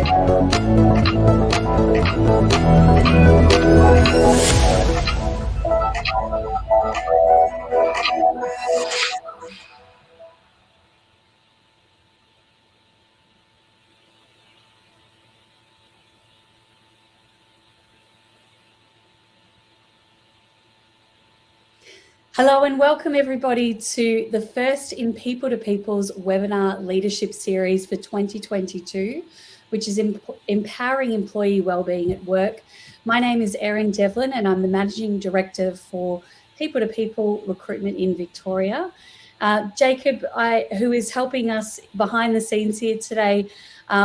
Hello and welcome everybody to the first in People2People's webinar leadership series for 2022, which is empowering employee wellbeing at work. My name is Erin Devlin and I'm the Managing Director for People2People Recruitment in Victoria. Jacob, who is helping us behind the scenes here today,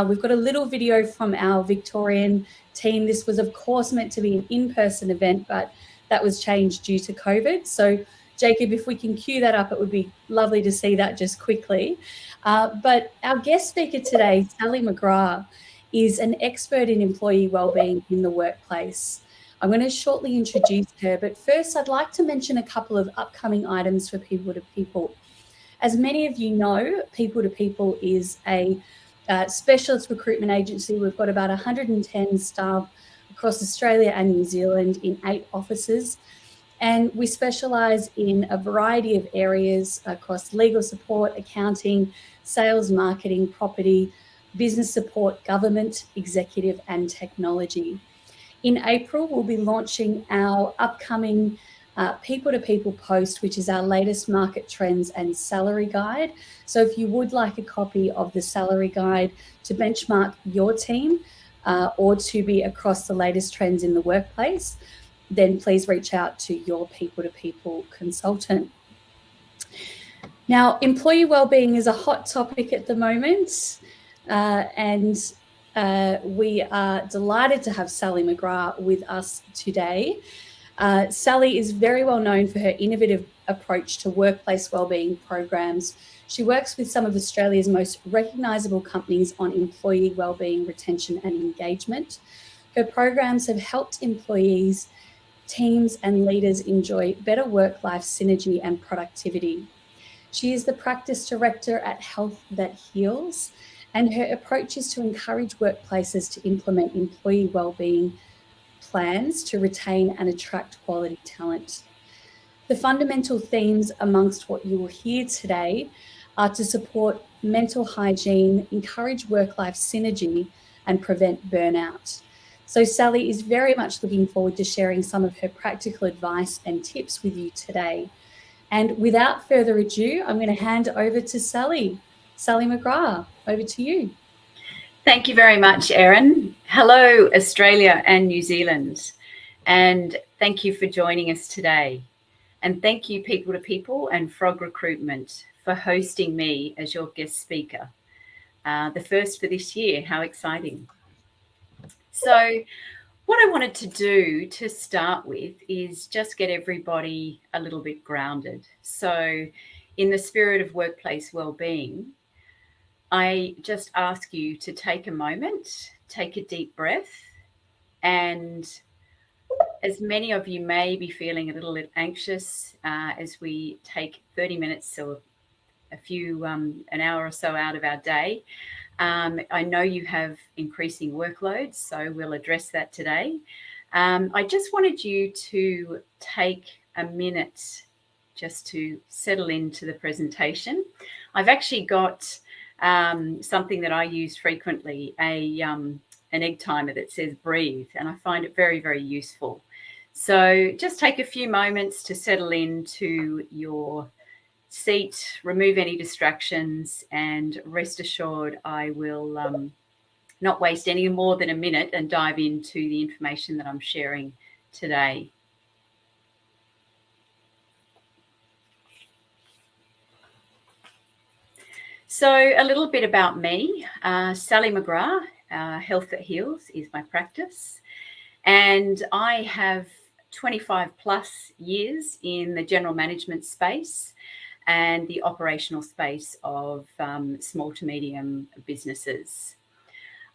we've got a little video from our Victorian team. This was of course meant to be an in-person event, but that was changed due to COVID. So Jacob, if we can cue that up, it would be lovely to see that just quickly. But our guest speaker today, Sally McGrath, is an expert in employee wellbeing in the workplace. I'm going to shortly introduce her, but first I'd like to mention a couple of upcoming items for People2People. As many of you know, People2People is a specialist recruitment agency. We've got about 110 staff across Australia and New Zealand in 8 offices. And we specialise in a variety of areas across legal support, accounting, sales, marketing, property, business support, government, executive and technology. In April, we'll be launching our upcoming People2People post, which is our latest market trends and salary guide. So if you would like a copy of the salary guide to benchmark your team or to be across the latest trends in the workplace, then please reach out to your People2People consultant. Now, employee wellbeing is a hot topic at the moment, and we are delighted to have Sally McGrath with us today. Sally is very well known for her innovative approach to workplace wellbeing programs. She works with some of Australia's most recognisable companies on employee wellbeing, retention and engagement. Her programs have helped employees, teams and leaders enjoy better work-life synergy and productivity. She is the practice director at Health That Heals, and her approach is to encourage workplaces to implement employee wellbeing plans to retain and attract quality talent. The fundamental themes amongst what you will hear today are to support mental hygiene, encourage work-life synergy, and prevent burnout. So Sally is very much looking forward to sharing some of her practical advice and tips with you today. And without further ado, I'm going to hand over to Sally. Sally McGrath, over to you. Thank you very much, Erin. Hello, Australia and New Zealand. And thank you for joining us today. And thank you, People2People and Frog Recruitment, for hosting me as your guest speaker. The first for this year. How exciting. So what I wanted to do to start with is just get everybody a little bit grounded. So in the spirit of workplace wellbeing, I just ask you to take a moment, take a deep breath, and as many of you may be feeling a little bit anxious as we take 30 minutes or an hour or so out of our day, I know you have increasing workloads, so we'll address that today. I just wanted you to take a minute just to settle into the presentation. I've actually got something that I use frequently, an egg timer that says breathe, and I find it very, very useful. So just take a few moments to settle into your seat, remove any distractions, and rest assured I will not waste any more than a minute and dive into the information that I'm sharing today. So a little bit about me. Sally McGrath, Health That Heals is my practice, and I have 25 plus years in the general management space and the operational space of small to medium businesses.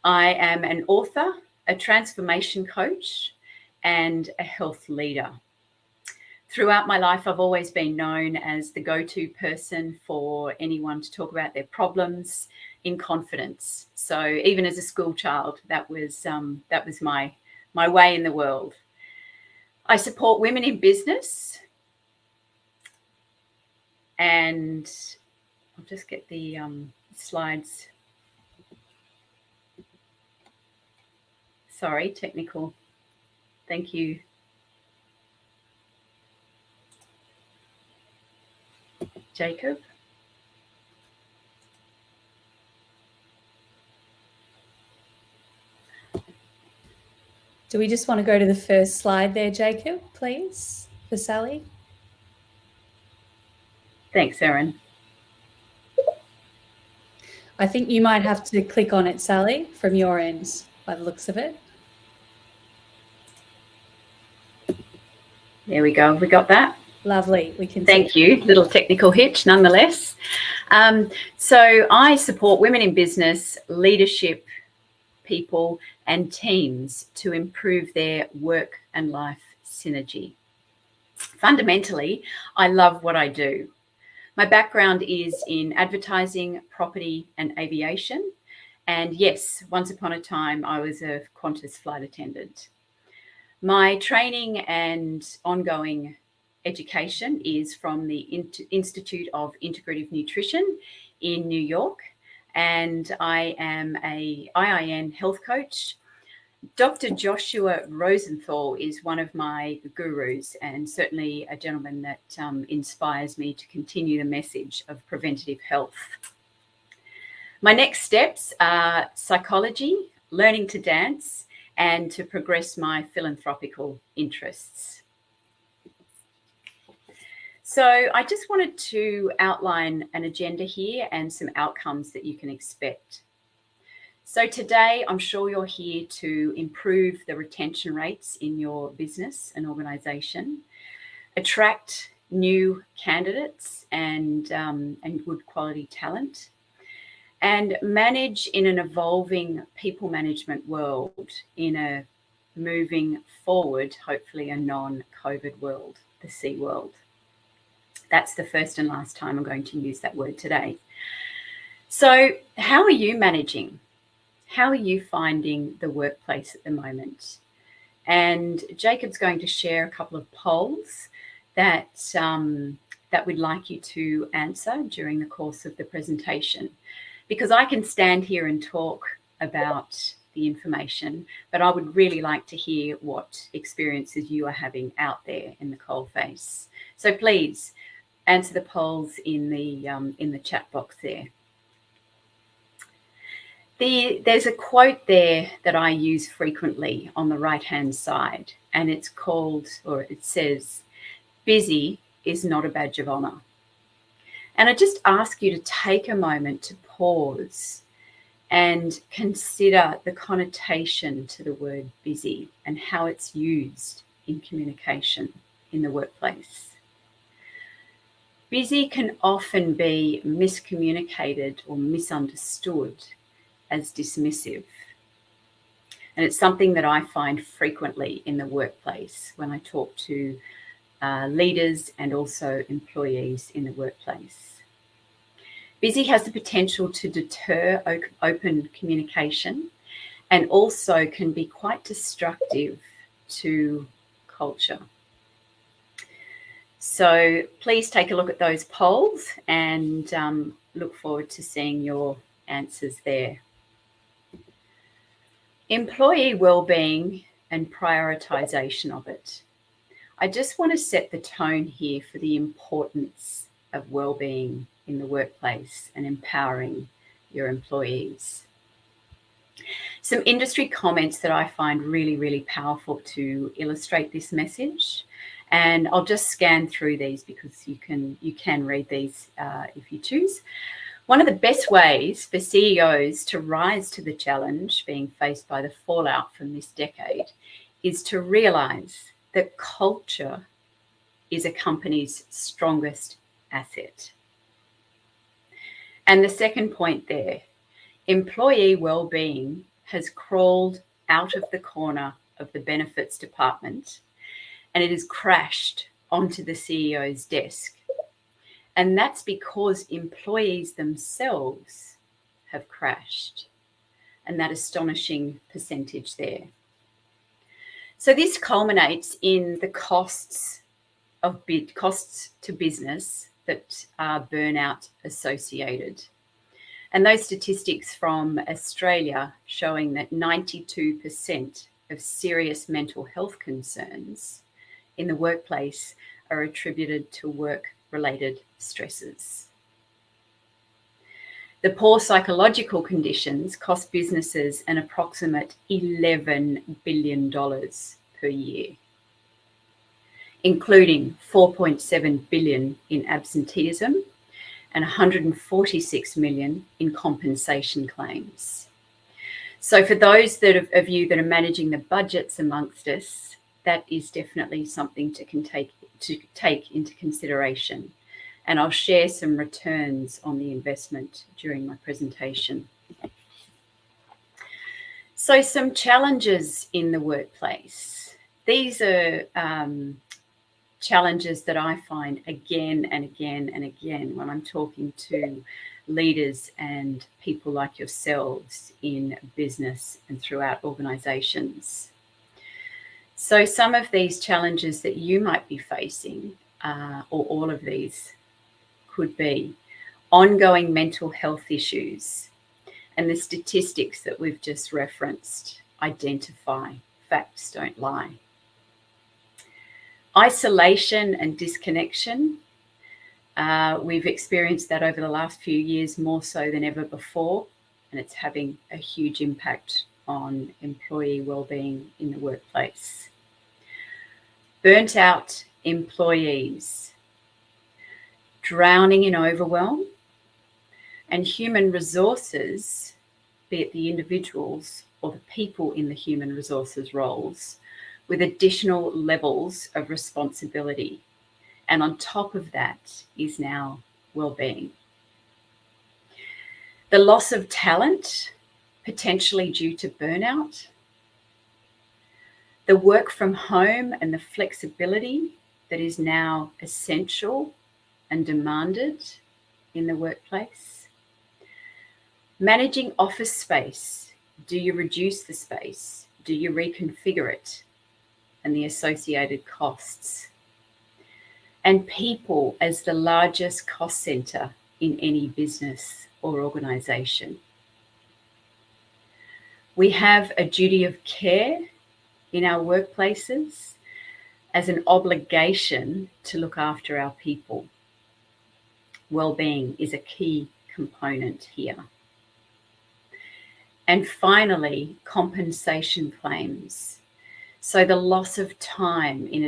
I am an author, a transformation coach, and a health leader. Throughout my life, I've always been known as the go-to person for anyone to talk about their problems, in confidence. So even as a school child, that was my way in the world. I support women in business, and I'll just get the slides. Sorry, technical. Thank you. Jacob. Do we just want to go to the first slide there, Jacob, please, for Sally? Thanks, Erin. I think you might have to click on it, Sally, from your end, by the looks of it. There we go. We got that? Lovely. We can Thank you. Little technical hitch nonetheless. So I support women in business, leadership, people and teams to improve their work and life synergy. Fundamentally, I love what I do. My background is in advertising, property and aviation. And yes, once upon a time, I was a Qantas flight attendant. My training and ongoing education is from the Institute of Integrative Nutrition in New York, and I am a IIN health coach. Dr. Joshua Rosenthal is one of my gurus, and certainly a gentleman that inspires me to continue the message of preventative health. My next steps are psychology, learning to dance, and to progress my philanthropical interests. So I just wanted to outline an agenda here and some outcomes that you can expect. So today, I'm sure you're here to improve the retention rates in your business and organisation, attract new candidates and good quality talent, and manage in an evolving people management world in a moving forward, hopefully a non-COVID world, the C world. That's the first and last time I'm going to use that word today. So how are you managing? How are you finding the workplace at the moment? And Jacob's going to share a couple of polls that we'd like you to answer during the course of the presentation, because I can stand here and talk about the information, but I would really like to hear what experiences you are having out there in the coalface. So please answer the polls in the chat box there. There's a quote there that I use frequently on the right-hand side, and it's called, or it says, busy is not a badge of honor. And I just ask you to take a moment to pause and consider the connotation to the word busy and how it's used in communication in the workplace. Busy can often be miscommunicated or misunderstood as dismissive. And it's something that I find frequently in the workplace when I talk to leaders and also employees in the workplace. Busy has the potential to deter open communication and also can be quite destructive to culture. So please take a look at those polls and look forward to seeing your answers there. Employee wellbeing and prioritization of it. I just want to set the tone here for the importance of wellbeing in the workplace and empowering your employees. Some industry comments that I find really, really powerful to illustrate this message. And I'll just scan through these because you can read these if you choose. One of the best ways for CEOs to rise to the challenge being faced by the fallout from this decade is to realize that culture is a company's strongest asset. And the second point there, employee well-being has crawled out of the corner of the benefits department and it has crashed onto the CEO's desk. And that's because employees themselves have crashed, and that astonishing percentage there. So this culminates in the costs to business that are burnout associated. And those statistics from Australia showing that 92% of serious mental health concerns in the workplace are attributed to work-related stresses. The poor psychological conditions cost businesses an approximate $11 billion per year, including $4.7 billion in absenteeism and $146 million in compensation claims. So for those of you that are managing the budgets amongst us, that is definitely something to take into consideration. And I'll share some returns on the investment during my presentation. So some challenges in the workplace. These are challenges that I find again and again and again when I'm talking to leaders and people like yourselves in business and throughout organizations. So some of these challenges that you might be facing, or all of these, could be ongoing mental health issues, and the statistics that we've just referenced identify facts don't lie. Isolation and disconnection. We've experienced that over the last few years more so than ever before, and it's having a huge impact on employee well-being in the workplace. Burnt out employees, drowning in overwhelm, and human resources, be it the individuals or the people in the human resources roles, with additional levels of responsibility. And on top of that is now well-being. The loss of talent, potentially due to burnout. The work from home and the flexibility that is now essential and demanded in the workplace. Managing office space. Do you reduce the space? Do you reconfigure it? And the associated costs. And people as the largest cost center in any business or organization. We have a duty of care in our workplaces as an obligation to look after our people. Well-being is a key component here. And finally, compensation claims. So the loss of time in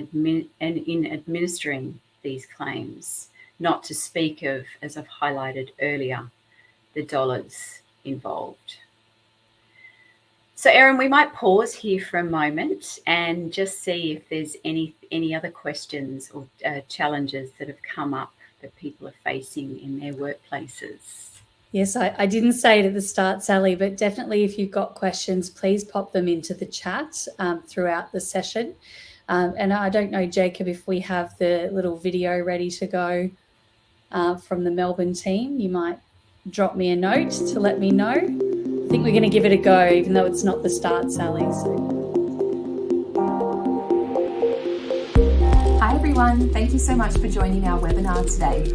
administering these claims, not to speak of, as I've highlighted earlier, the dollars involved. So Erin, we might pause here for a moment and just see if there's any other questions or challenges that have come up that people are facing in their workplaces. Yes, I didn't say it at the start, Sally, but definitely if you've got questions, please pop them into the chat throughout the session. And I don't know, Jacob, if we have the little video ready to go from the Melbourne team. You might drop me a note to let me know. I think we're going to give it a go, even though it's not the start, Sally. Hi, everyone. Thank you so much for joining our webinar today.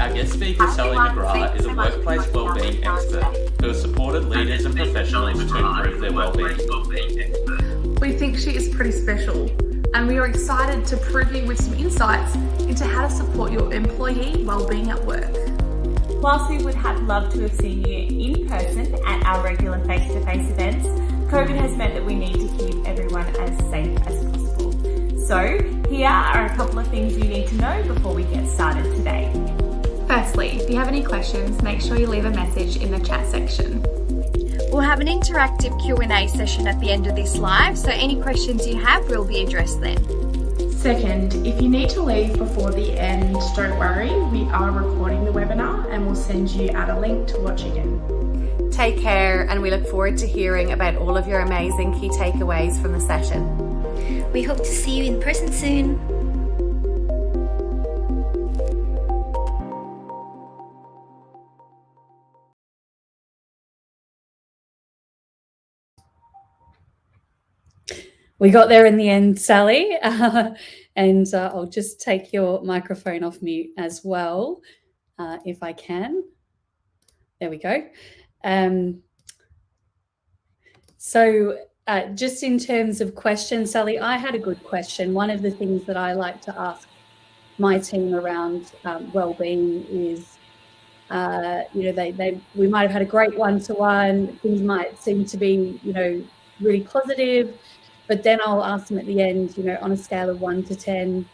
Our guest speaker, Sally McGrath, is a workplace wellbeing expert who has supported leaders and professionals to improve their wellbeing. We think she is pretty special, and we are excited to prove you with some insights into how to support your employee wellbeing at work. Whilst we would have loved to have seen you in person at our regular face-to-face events, COVID has meant that we need to keep everyone as safe as possible. So here are a couple of things you need to know before we get started today. Firstly, if you have any questions, make sure you leave a message in the chat section. We'll have an interactive Q&A session at the end of this live, so any questions you have will be addressed then. Second, if you need to leave before the end, don't worry, we are recording the webinar and we'll send you out a link to watch again. Take care, and we look forward to hearing about all of your amazing key takeaways from the session. We hope to see you in person soon. We got there in the end, Sally. And I'll just take your microphone off mute as well, if I can. There we go. So just in terms of questions, Sally, I had a good question. One of the things that I like to ask my team around wellbeing is, we might have had a great one-to-one, things might seem to be, really positive, but then I'll ask them at the end, on a scale of 1 to 10,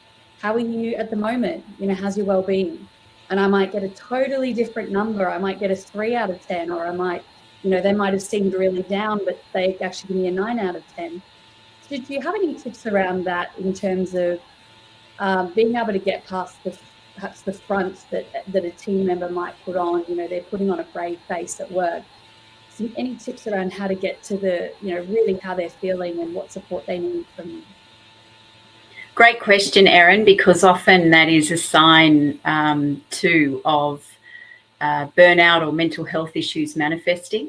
how are you at the moment? How's your well-being? And I might get a totally different number. I might get a 3 out of 10, or I might, they might have seemed really down, but they actually give me a 9 out of 10. So do you have any tips around that in terms of being able to get past perhaps the front that a team member might put on? They're putting on a brave face at work. So any tips around how to get to the, really how they're feeling and what support they need from you? Great question, Erin, because often that is a sign too of burnout or mental health issues manifesting.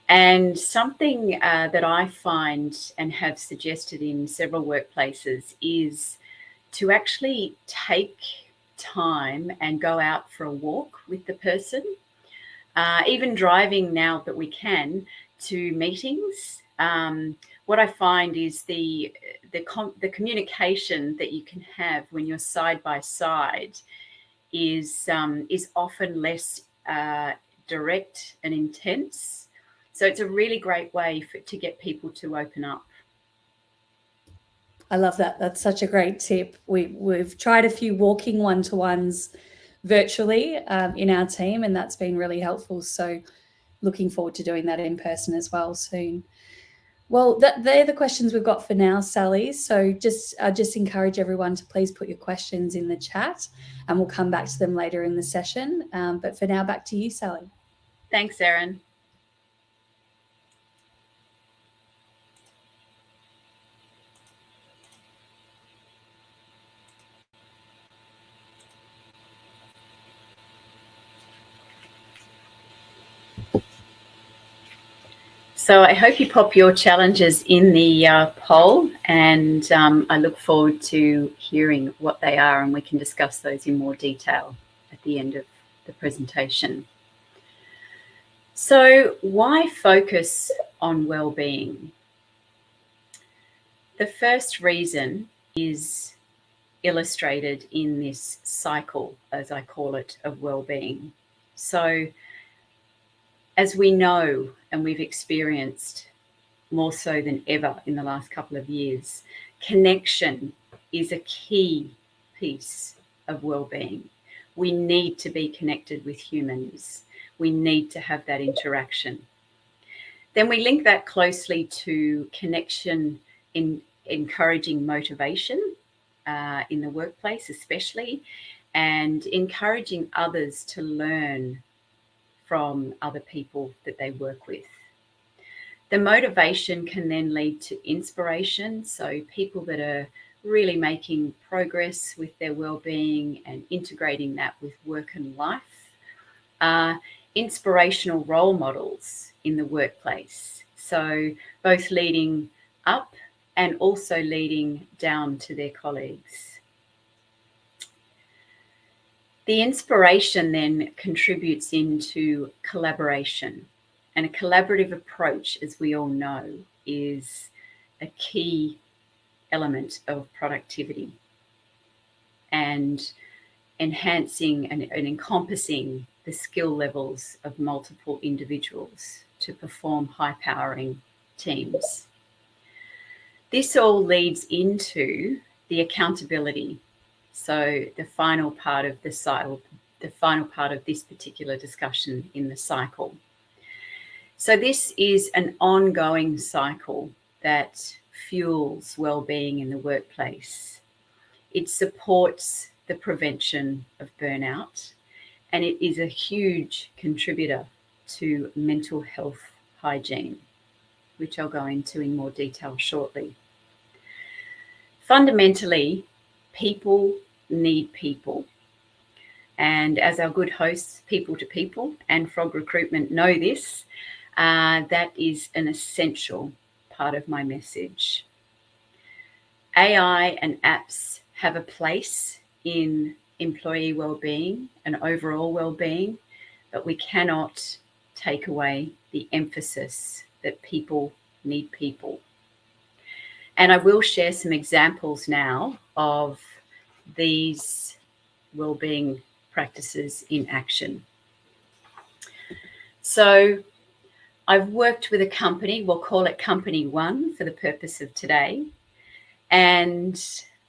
And something that I find and have suggested in several workplaces is to actually take time and go out for a walk with the person, even driving now that we can to meetings. What I find is the communication that you can have when you're side by side is often less direct and intense. So it's a really great way to get people to open up. I love that. That's such a great tip. We've tried a few walking one-to-ones virtually in our team, and that's been really helpful. So looking forward to doing that in person as well soon. Well, they're the questions we've got for now, Sally. So just encourage everyone to please put your questions in the chat, and we'll come back to them later in the session. But for now, back to you, Sally. Thanks, Erin. So I hope you pop your challenges in the poll, and I look forward to hearing what they are, and we can discuss those in more detail at the end of the presentation. So why focus on well-being? The first reason is illustrated in this cycle, as I call it, of well-being. So as we know, and we've experienced more so than ever in the last couple of years, connection is a key piece of well-being. We need to be connected with humans. We need to have that interaction. Then we link that closely to connection in encouraging motivation in the workplace especially, and encouraging others to learn from other people that they work with. The motivation can then lead to inspiration. So people that are really making progress with their well-being and integrating that with work and life are inspirational role models in the workplace. So both leading up and also leading down to their colleagues. The inspiration then contributes into collaboration, and a collaborative approach, as we all know, is a key element of productivity and enhancing and encompassing the skill levels of multiple individuals to perform high-powering teams. This all leads into the accountability. So the final part of the cycle, the final part of this particular discussion in the cycle. So this is an ongoing cycle that fuels well-being in the workplace. It supports the prevention of burnout, and it is a huge contributor to mental health hygiene, which I'll go into in more detail shortly. Fundamentally, people need people. And as our good hosts, People to People and Frog Recruitment know this, that is an essential part of my message. AI and apps have a place in employee well-being and overall well-being, but we cannot take away the emphasis that people need people. And I will share some examples now of these well-being practices in action. So I've worked with a company, we'll call it Company One for the purpose of today. And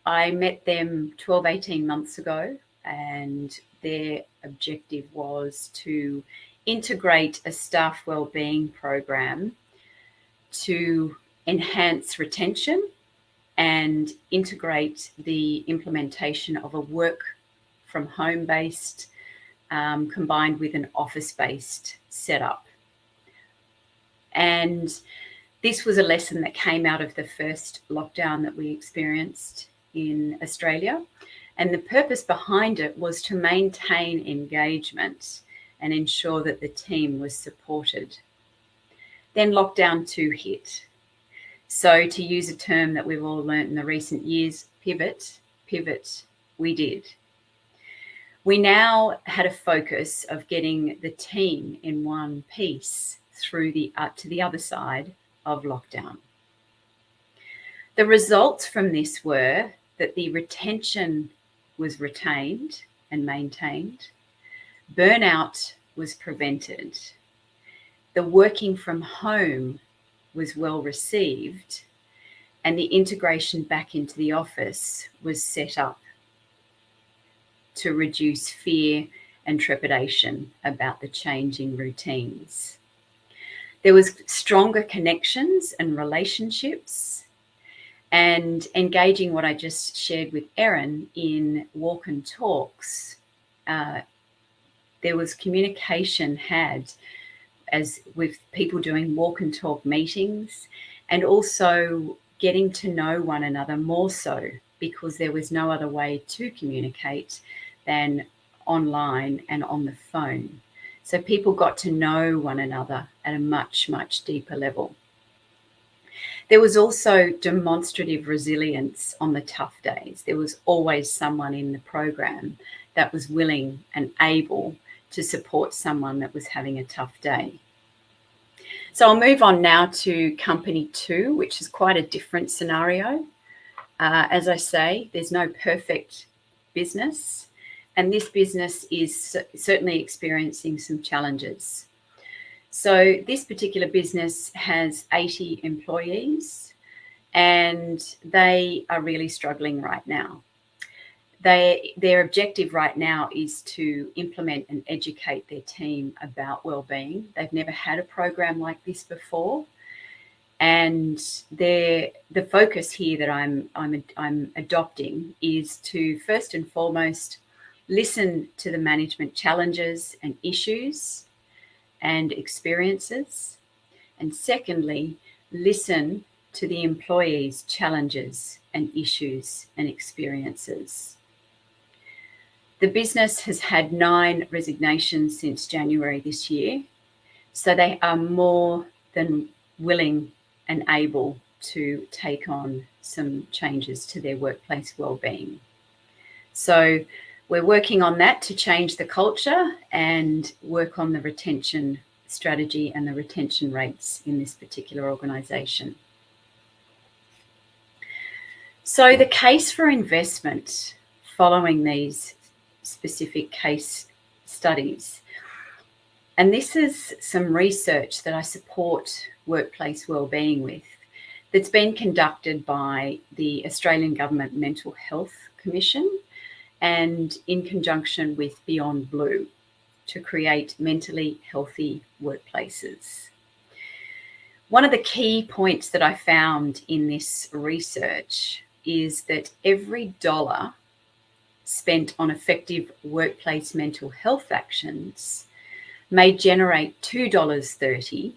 I met them 12, 18 months ago, and their objective was to integrate a staff wellbeing program to enhance retention and integrate the implementation of a work from home-based combined with an office-based setup. And this was a lesson that came out of the first lockdown that we experienced in Australia. And the purpose behind it was to maintain engagement and ensure that the team was supported. Then lockdown 2 hit. So to use a term that we've all learnt in the recent years, pivot, we did. We now had a focus of getting the team in one piece through to the other side of lockdown. The results from this were that the retention was retained and maintained, burnout was prevented, the working from home was well received, and the integration back into the office was set up to reduce fear and trepidation about the changing routines. There was stronger connections and relationships, and engaging what I just shared with Erin in walk and talks. There was communication had as with people doing walk and talk meetings, and also getting to know one another more so, because there was no other way to communicate than online and on the phone. So people got to know one another at a much, much deeper level. There was also demonstrative resilience on the tough days. There was always someone in the program that was willing and able to support someone that was having a tough day. So I'll move on now to Company 2, which is quite a different scenario. As I say, there's no perfect business, and this business is certainly experiencing some challenges. So this particular business has 80 employees, and they are really struggling right now. Their objective right now is to implement and educate their team about wellbeing. They've never had a program like this before, and the focus here that I'm adopting is to first and foremost listen to the management challenges and issues and experiences, and secondly, listen to the employees' challenges and issues and experiences. The business has had 9 resignations since January this year, so they are more than willing and able to take on some changes to their workplace wellbeing. So we're working on that to change the culture and work on the retention strategy and the retention rates in this particular organisation. So the case for investment following these specific case studies, and this is some research that I support workplace wellbeing with, that's been conducted by the Australian Government Mental Health Commission and in conjunction with Beyond Blue to create mentally healthy workplaces. One of the key points that I found in this research is that every dollar spent on effective workplace mental health actions may generate $2.30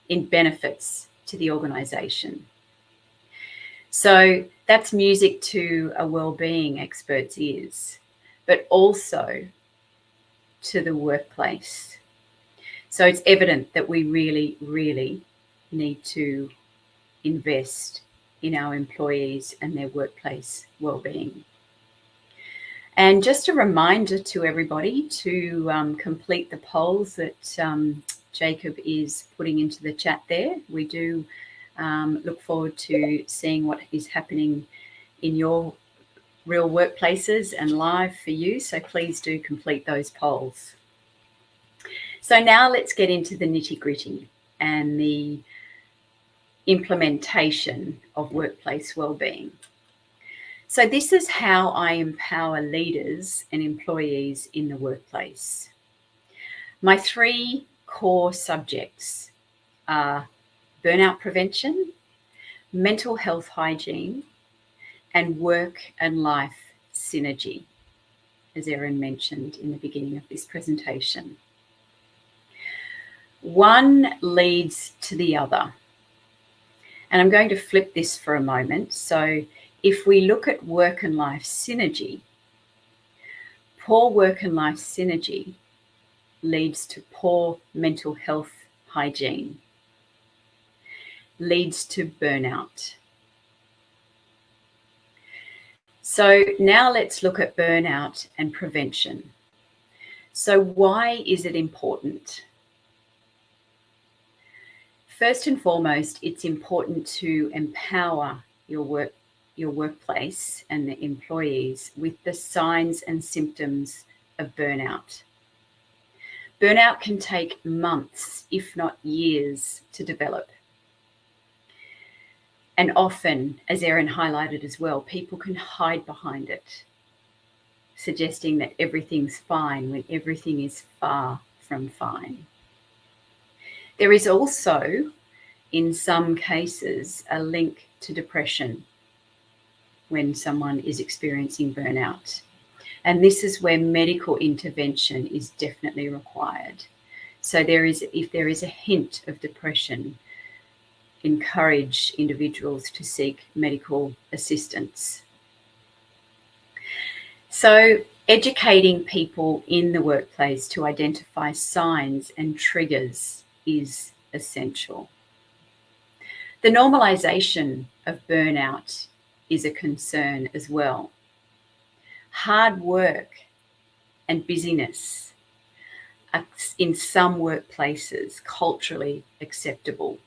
in benefits to the organisation. So that's music to a wellbeing expert's ears, but also to the workplace. So it's evident that we really, really need to invest in our employees and their workplace wellbeing. And just a reminder to everybody to complete the polls that Jacob is putting into the chat there. We do look forward to seeing what is happening in your real workplaces and live for you. So please do complete those polls. So now let's get into the nitty-gritty and the implementation of workplace wellbeing. So this is how I empower leaders and employees in the workplace. My 3 core subjects are burnout prevention, mental health hygiene, and work and life synergy, as Erin mentioned in the beginning of this presentation. One leads to the other. And I'm going to flip this for a moment. So if we look at work and life synergy, poor work and life synergy leads to poor mental health hygiene, leads to burnout. So now let's look at burnout and prevention. So why is it important? First and foremost, it's important to empower your workplace and the employees with the signs and symptoms of burnout. Burnout can take months, if not years, to develop. And often, as Erin highlighted as well, people can hide behind it, suggesting that everything's fine when everything is far from fine. There is also, in some cases, a link to depression when someone is experiencing burnout. And this is where medical intervention is definitely required. So if there is a hint of depression, encourage individuals to seek medical assistance. So educating people in the workplace to identify signs and triggers is essential. The normalization of burnout is a concern as well. Hard work and busyness are in some workplaces culturally acceptable,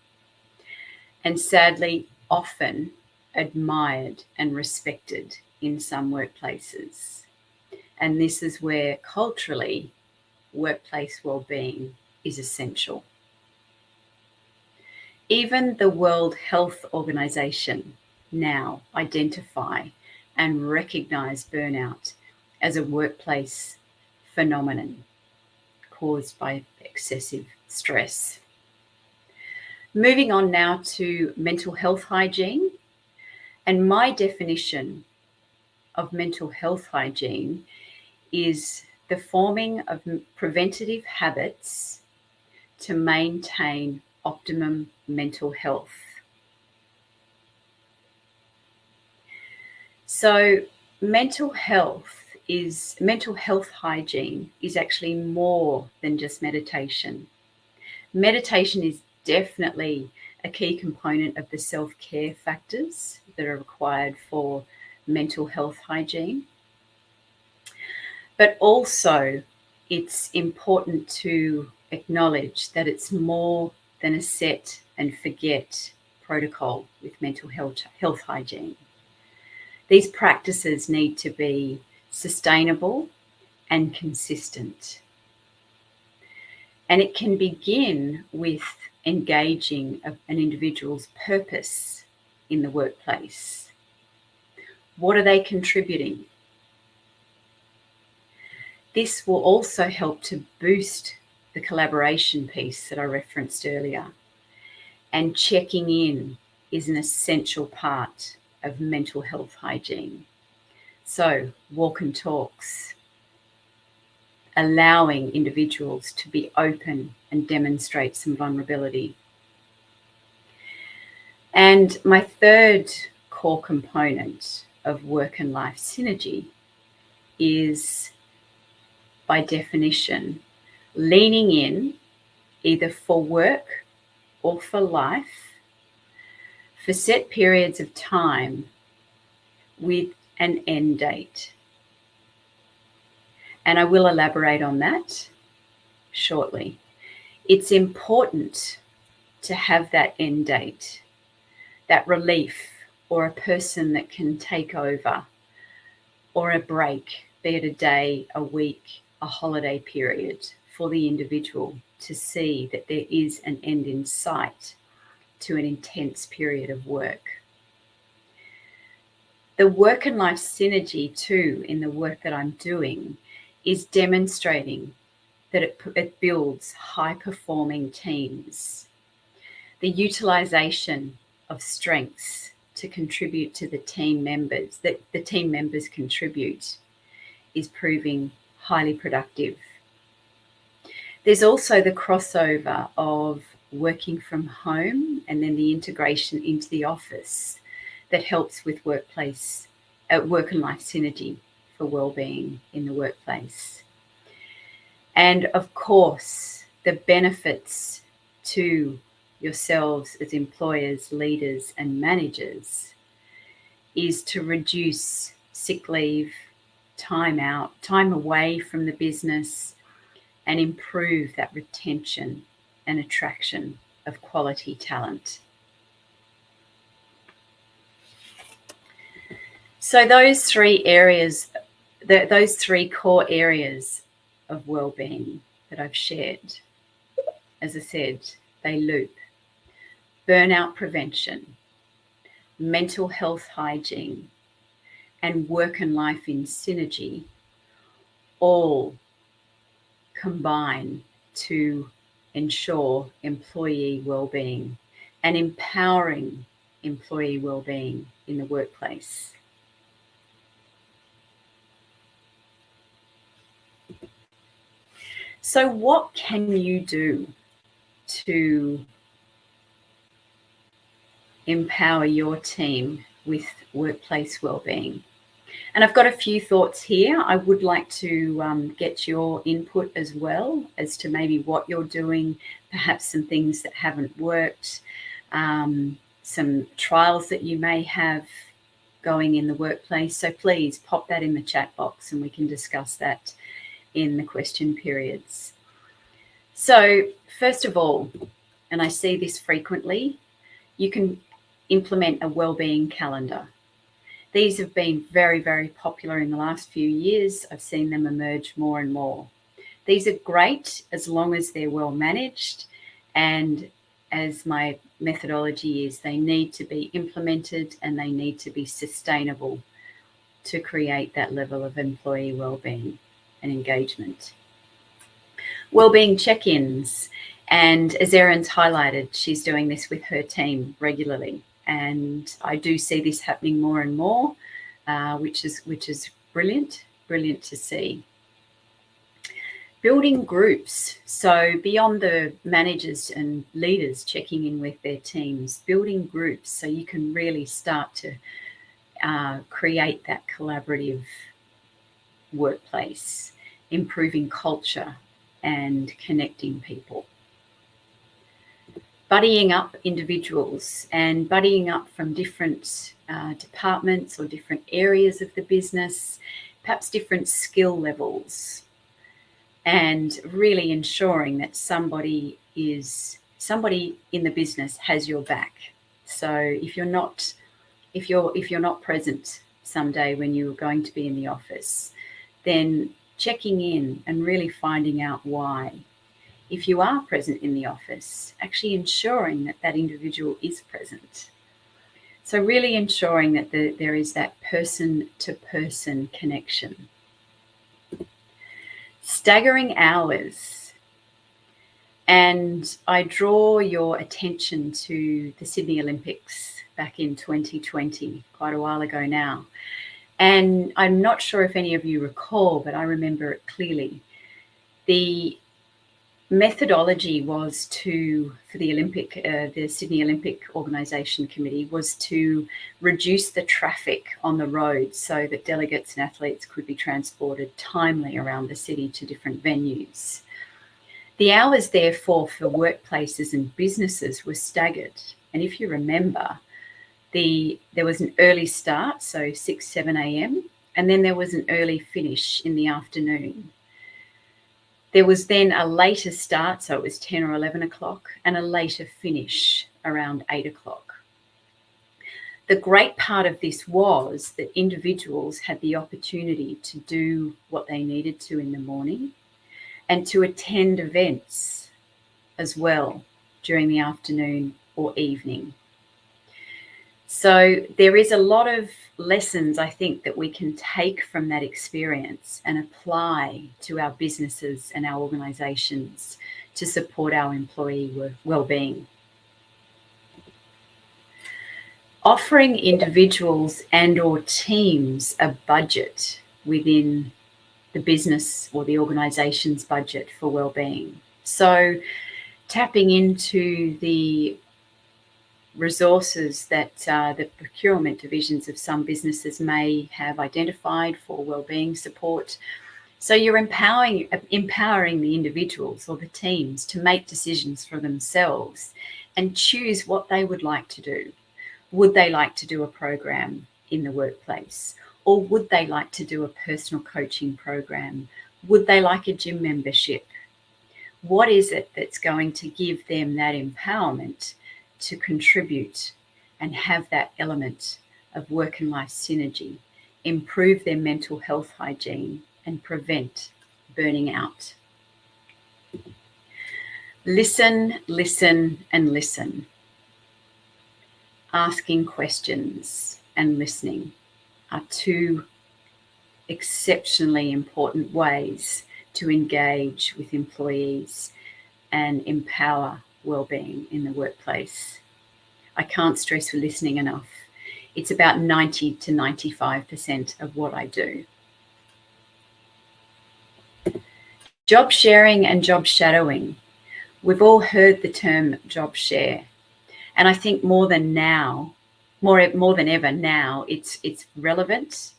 and sadly often admired and respected in some workplaces. And this is where culturally workplace wellbeing is essential. Even the World Health Organization now identify and recognize burnout as a workplace phenomenon caused by excessive stress. Moving on now to mental health hygiene. And my definition of mental health hygiene is the forming of preventative habits to maintain optimum mental health. So mental health hygiene is actually more than just meditation. Meditation is definitely a key component of the self-care factors that are required for mental health hygiene. But also it's important to acknowledge that it's more than a set and forget protocol with mental health hygiene. These practices need to be sustainable and consistent. And it can begin with engaging an individual's purpose in the workplace. What are they contributing? This will also help to boost the collaboration piece that I referenced earlier. And checking in is an essential part of mental health hygiene. So walk and talks, allowing individuals to be open and demonstrate some vulnerability. And my third core component of work and life synergy is, by definition, leaning in either for work or for life, for set periods of time with an end date. And I will elaborate on that shortly. It's important to have that end date, that relief, or a person that can take over, or a break, be it a day, a week, a holiday period, for the individual to see that there is an end in sight to an intense period of work. The work and life synergy too in the work that I'm doing is demonstrating that it builds high-performing teams. The utilisation of strengths to contribute to the team members, that the team members contribute, is proving highly productive. There's also the crossover of working from home and then the integration into the office that helps with work and life synergy for wellbeing in the workplace. And of course, the benefits to yourselves as employers, leaders, and managers is to reduce sick leave, time out, time away from the business, and improve that retention and attraction of quality talent. So those three areas, those three core areas of wellbeing that I've shared, as I said, they loop: burnout prevention, mental health hygiene, and work and life in synergy, all combine to ensure employee wellbeing and empowering employee wellbeing in the workplace. So what can you do to empower your team with workplace wellbeing? And I've got a few thoughts here. I would like to get your input as well as to maybe what you're doing, perhaps some things that haven't worked, some trials that you may have going in the workplace. So please pop that in the chat box and we can discuss that in the question periods. So first of all, and I see this frequently, you can implement a wellbeing calendar. These have been very, very popular in the last few years. I've seen them emerge more and more. These are great as long as they're well managed, and as my methodology is, they need to be implemented and they need to be sustainable to create that level of employee wellbeing and engagement. Wellbeing check-ins, and as Erin's highlighted, she's doing this with her team regularly. And I do see this happening more and more, which is brilliant to see. Building groups. So beyond the managers and leaders checking in with their teams, building groups so you can really start to create that collaborative workplace, improving culture and connecting people. Buddying up individuals and buddying up from different departments or different areas of the business, perhaps different skill levels, and really ensuring that somebody in the business has your back. So if you're not present someday when you're going to be in the office, then checking in and really finding out why. If you are present in the office, actually ensuring that that individual is present. So really ensuring that there is that person-to-person connection. Staggering hours. And I draw your attention to the Sydney Olympics back in 2020, quite a while ago now. And I'm not sure if any of you recall, but I remember it clearly. The methodology was for the Sydney Olympic Organisation Committee was to reduce the traffic on the roads so that delegates and athletes could be transported timely around the city to different venues. The hours, therefore, for workplaces and businesses were staggered. And if you remember, There was an early start, so 6, 7 a.m., and then there was an early finish in the afternoon. There was then a later start, so it was 10 or 11 o'clock, and a later finish around 8 o'clock. The great part of this was that individuals had the opportunity to do what they needed to in the morning and to attend events as well during the afternoon or evening. So there is a lot of lessons, I think, that we can take from that experience and apply to our businesses and our organisations to support our employee well-being. Offering individuals and or teams a budget within the business or the organisation's budget for well-being. So tapping into the resources that the procurement divisions of some businesses may have identified for wellbeing support. So you're empowering the individuals or the teams to make decisions for themselves and choose what they would like to do. Would they like to do a program in the workplace? Or would they like to do a personal coaching program? Would they like a gym membership? What is it that's going to give them that empowerment to contribute and have that element of work and life synergy, improve their mental health hygiene and prevent burning out? Listen, listen, and listen. Asking questions and listening are two exceptionally important ways to engage with employees and empower wellbeing in the workplace. I can't stress listening enough. It's about 90 to 95% of what I do. Job sharing and job shadowing. We've all heard the term job share. And I think more than ever now, it's relevant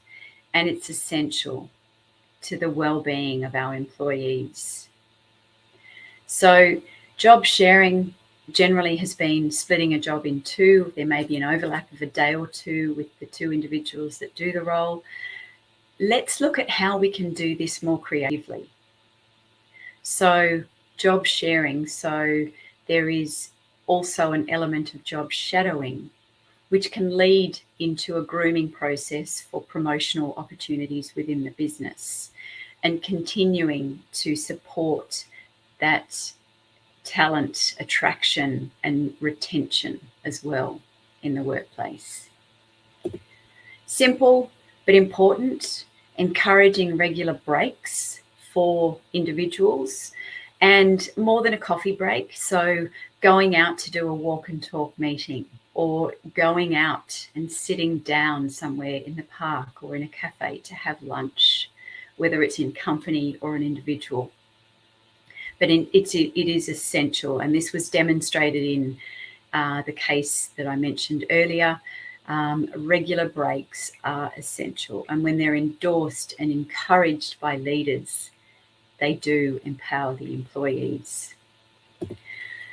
and it's essential to the well-being of our employees. So job sharing generally has been splitting a job in two. There may be an overlap of a day or two with the two individuals that do the role. Let's look at how we can do this more creatively. So job sharing, so there is also an element of job shadowing, which can lead into a grooming process for promotional opportunities within the business and continuing to support that talent attraction and retention as well in the workplace. Simple but important, encouraging regular breaks for individuals and more than a coffee break. So going out to do a walk and talk meeting or going out and sitting down somewhere in the park or in a cafe to have lunch, whether it's in company or an individual. But it is essential, and this was demonstrated in the case that I mentioned earlier. Regular breaks are essential, and when they're endorsed and encouraged by leaders, they do empower the employees.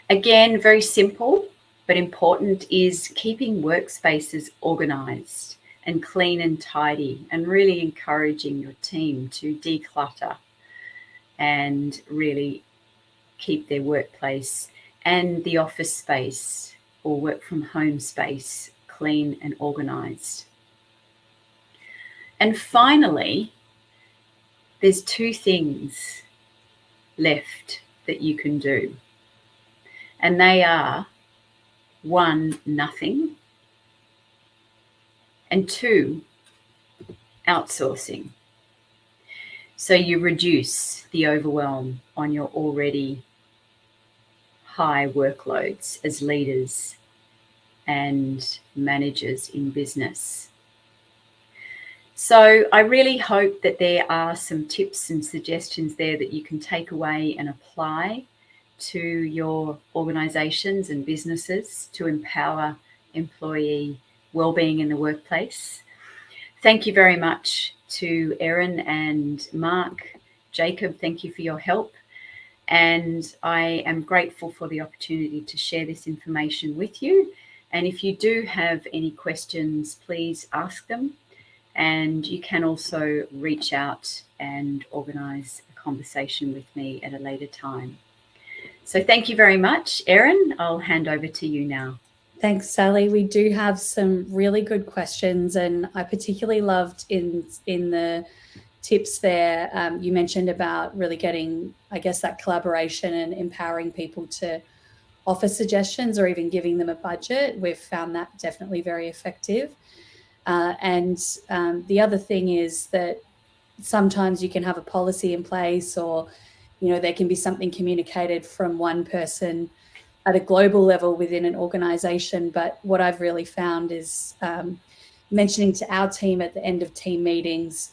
Again, very simple but important is keeping workspaces organised and clean and tidy, and really encouraging your team to declutter and really keep their workplace and the office space or work from home space clean and organised. And finally, there's two things left that you can do. And they are, one, nothing, and two, outsourcing. So you reduce the overwhelm on your already high workloads as leaders and managers in business. So I really hope that there are some tips and suggestions there that you can take away and apply to your organisations and businesses to empower employee wellbeing in the workplace. Thank you very much to Erin and Mark. Jacob, thank you for your help. And I am grateful for the opportunity to share this information with you And if you do have any questions, please ask them. And you can also reach out and organise a conversation with me at a later time. So thank you very much, Erin. I'll hand over to you now. Thanks, Sally. We do have some really good questions, and I particularly loved in the tips there. You mentioned about really getting, I guess, that collaboration and empowering people to offer suggestions or even giving them a budget. We've found that definitely very effective. And the other thing is that sometimes you can have a policy in place, or, there can be something communicated from one person at a global level within an organization. But what I've really found is mentioning to our team at the end of team meetings,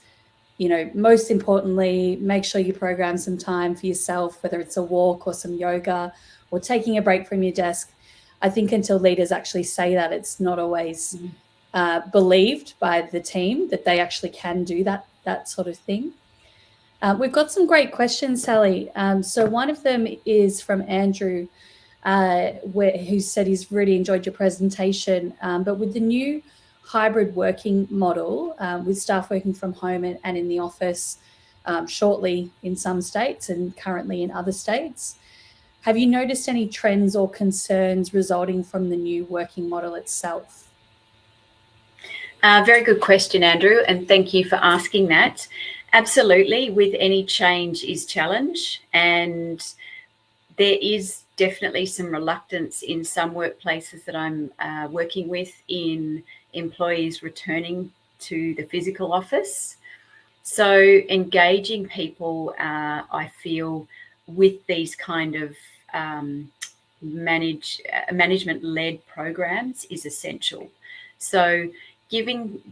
most importantly, make sure you program some time for yourself, whether it's a walk or some yoga or taking a break from your desk. I think until leaders actually say that, it's not always believed by the team that they actually can do that sort of thing. We've got some great questions, Sally. So one of them is from Andrew, who said he's really enjoyed your presentation, but with the new hybrid working model, with staff working from home and in the office shortly in some states and currently in other states, have you noticed any trends or concerns resulting from the new working model itself? Very good question, Andrew, and thank you for asking that. Absolutely, with any change is challenge, and there is definitely some reluctance in some workplaces that I'm working with in employees returning to the physical office. So engaging people, I feel, with these kind of management-led programs is essential. So giving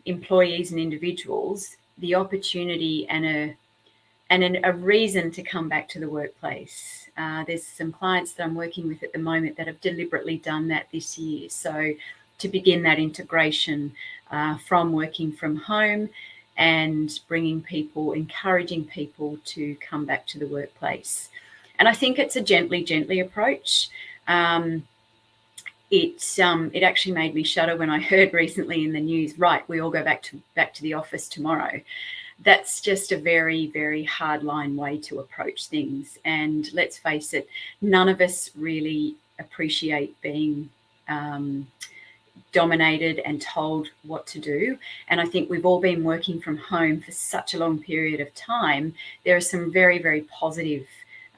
employees and individuals the opportunity and a reason to come back to the workplace. There's some clients that I'm working with at the moment that have deliberately done that this year. So to begin that integration from working from home and encouraging people to come back to the workplace. And I think it's a gently approach. It actually made me shudder when I heard recently in the news, right, we all go back to the office tomorrow. That's just a very, very hardline way to approach things. And let's face it, none of us really appreciate being dominated and told what to do. And I think we've all been working from home for such a long period of time. There are some very, very positive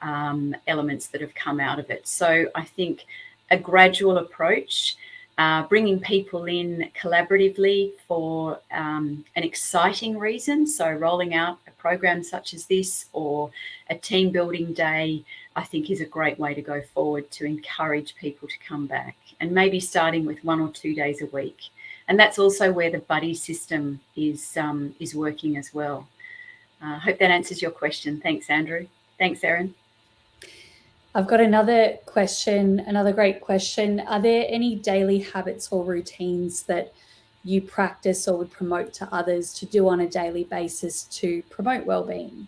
elements that have come out of it. So I think a gradual approach, bringing people in collaboratively for an exciting reason. So rolling out a program such as this or a team building day, I think is a great way to go forward to encourage people to come back, and maybe starting with 1 or 2 days a week. And that's also where the buddy system is working as well. I hope that answers your question. Thanks, Andrew. Thanks, Erin. I've got another question, another great question. Are there any daily habits or routines that you practice or would promote to others to do on a daily basis to promote wellbeing?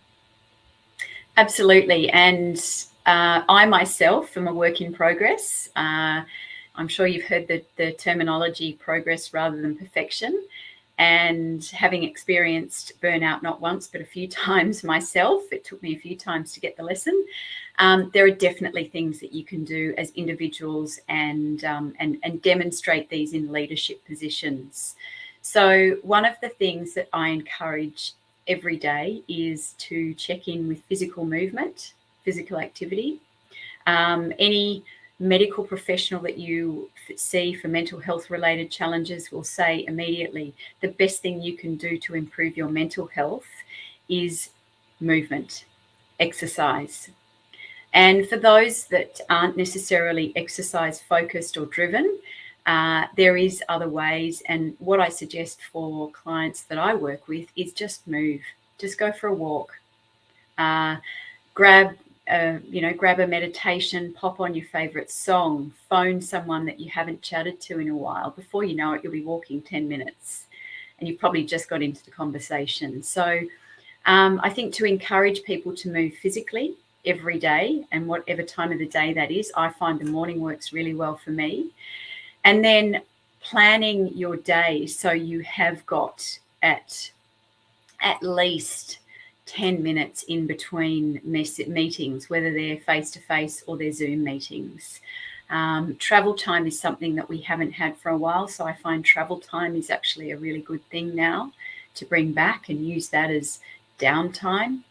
Absolutely. And I myself am a work in progress. I'm sure you've heard the terminology progress rather than perfection. And having experienced burnout not once, but a few times myself, it took me a few times to get the lesson. There are definitely things that you can do as individuals and demonstrate these in leadership positions. So one of the things that I encourage every day is to check in with physical movement, physical activity. Any medical professional that you see for mental health related challenges will say immediately the best thing you can do to improve your mental health is movement, exercise. And for those that aren't necessarily exercise focused or driven, there is other ways. And what I suggest for clients that I work with is just move, just go for a walk, grab a meditation, pop on your favorite song, phone someone that you haven't chatted to in a while. Before you know it, you'll be walking 10 minutes and you've probably just got into the conversation. So I think to encourage people to move physically every day, and whatever time of the day that is. I find the morning works really well for me. And then planning your day so you have got at least 10 minutes in between meetings, whether they're face-to-face or they're Zoom meetings. Travel time is something that we haven't had for a while, so I find travel time is actually a really good thing now to bring back and use that as downtime.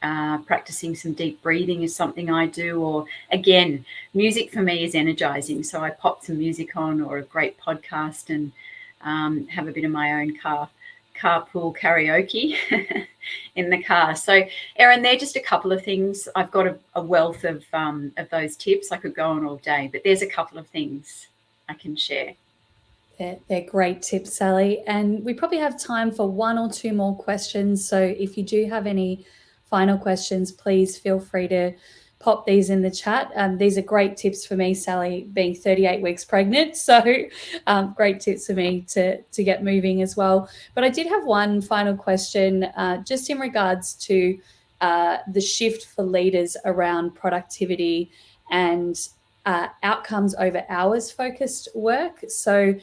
Practicing some deep breathing is something I do, or again, music for me is energizing, so I pop some music on or a great podcast and have a bit of my own carpool karaoke in the car. So Erin, they're just a couple of things. I've got a wealth of those tips. I could go on all day, but there's a couple of things I can share. They're great tips, Sally. And we probably have time for one or two more questions. So if you do have any final questions, please feel free to pop these in the chat. These are great tips for me, Sally, being 38 weeks pregnant. So great tips for me to get moving as well. But I did have one final question just in regards to the shift for leaders around productivity and outcomes over hours focused work. So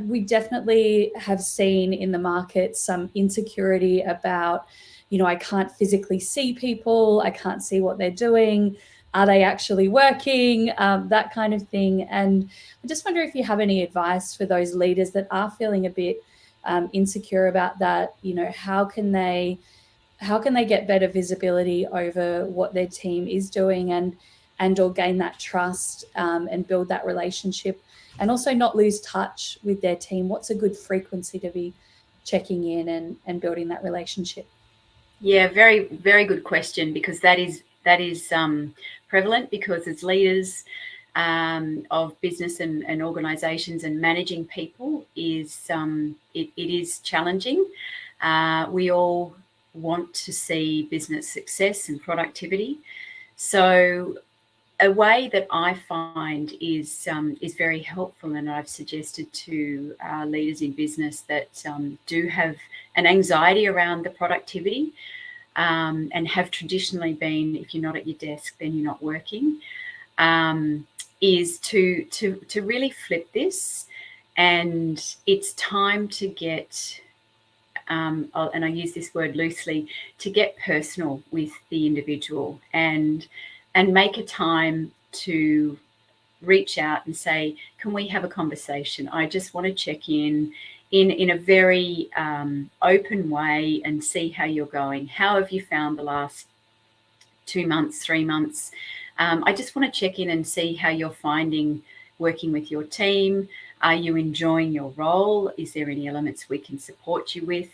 we definitely have seen in the market some insecurity about, I can't physically see people, I can't see what they're doing, are they actually working, that kind of thing. And I just wonder if you have any advice for those leaders that are feeling a bit insecure about that. How can they get better visibility over what their team is doing and or gain that trust and build that relationship, and also not lose touch with their team? What's a good frequency to be checking in and building that relationship? Yeah, very, very good question, because that is prevalent, because as leaders of business and organisations and managing people is it is challenging. We all want to see business success and productivity. So a way that I find is very helpful, and I've suggested to leaders in business that do have an anxiety around the productivity and have traditionally been, if you're not at your desk, then you're not working, is to really flip this. And it's time to get, and I use this word loosely, to get personal with the individual and make a time to reach out and say, can we have a conversation? I just want to check in a very open way and see how you're going. How have you found the last 2 months, 3 months? I just want to check in and see how you're finding working with your team. Are you enjoying your role? Is there any elements we can support you with?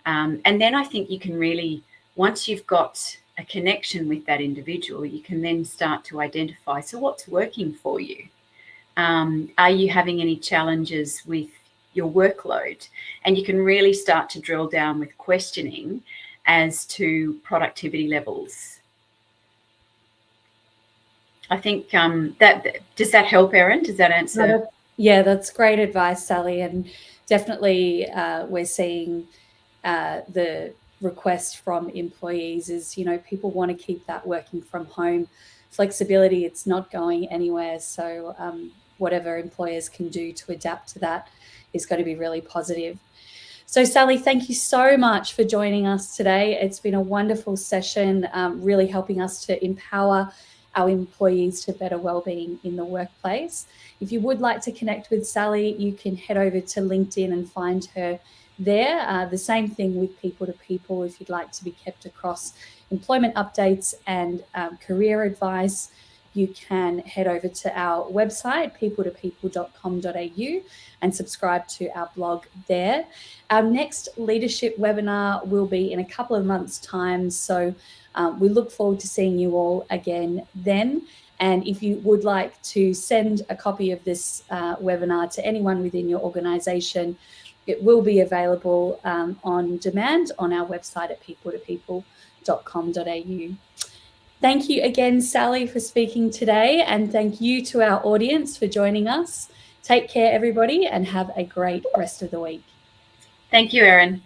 And then I think you can really, once you've got a connection with that individual, you can then start to identify, so what's working for you? Are you having any challenges with your workload? And you can really start to drill down with questioning as to productivity levels. I think does that help, Erin? Does that answer? Yeah, that's great advice, Sally. And definitely we're seeing the request from employees is, people want to keep that working from home flexibility. It's not going anywhere. So whatever employers can do to adapt to that is going to be really positive. So Sally, thank you so much for joining us today. It's been a wonderful session, really helping us to empower our employees to better wellbeing in the workplace. If you would like to connect with Sally, you can head over to LinkedIn and find her there. The same thing with People to People. If you'd like to be kept across employment updates and career advice, you can head over to our website, people2people.com.au, and subscribe to our blog there. Our next leadership webinar will be in a couple of months' time, so we look forward to seeing you all again then. And if you would like to send a copy of this webinar to anyone within your organisation, it will be available on demand on our website at people2people.com.au. Thank you again, Sally, for speaking today, and thank you to our audience for joining us. Take care, everybody, and have a great rest of the week. Thank you, Erin.